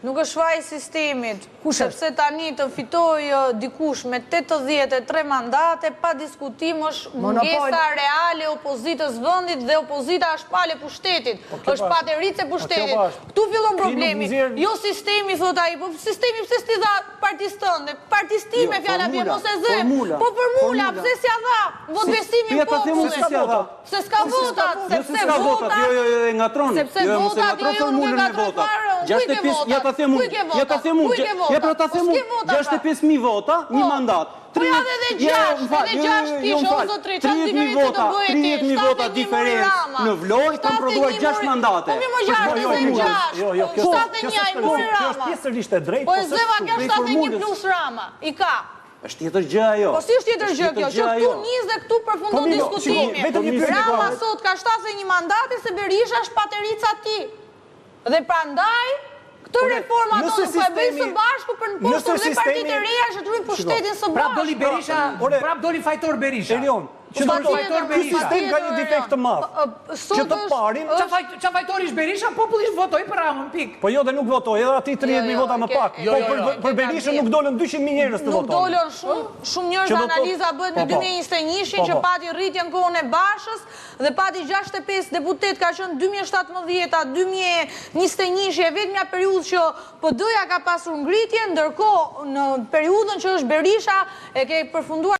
Nuk është faji sistemit, sepse tani të fitoj dikush me 83 mandate, pa diskutim është mungesa reale opozitës vëndit dhe opozita është pale pushtetit, është paterice pushtetit. Këtu fillon problemi, jo sistemi, thot ai, po sistemi pëse s'ti dha partisë tënde, partisë time fjalla bje, mos e zem, po formula, pëse s'ja dha, vot besimin popullit, pëse s'ka votat, sepse votat, sepse votat, jo nuk e ka trojtmarë, kujke votat. Ja ta them unë, 65.000 vota, një mandat. Po ja dhe 6 kishe o zotri, që diferencë të bëjti, 30.000 vota diferencë në Vlorë, kam prodhuar 6 mandate. Po mi më 66, 71 i mori Rama. Kjo është pjesërisht e drejtë. Po e zeva kjo 71 plus Rama, i ka. Është tjetër gjë ajo. Po si është tjetër gjë kjo, që këtu njës dhe këtu përfundon diskutimi. Rama sot ka 71 mandate se Berisha është paterica ti. Dhe prandaj, këtë reforma tonë po e bëjnë së bashku për në postur dhe partit e reja që të rujnë pushtetin së bashku. Prap doli Berisha, prap doli fajtor Berisha. Elion, që ky sistem ka një defekt të madh. Që të parin... Qa fajtor ish Berisha, popullisht votoj për Ramën, pik. Po jo dhe nuk votoj, edhe ati 30.000 vota më pak. Po për Berisha nuk dolën 200.000 njerëz të votojnë. Nuk dolën shumë njërës dhe analiza bëhet në 2021, që pati rritjen kohën e Bashës, dhe pati 65 deputet ka qënë 2017-2021, e vetëmja periudhë që PD-ja ka pasur ngritje, ndërkohë në periudhën që është Berisha e ke përfunduar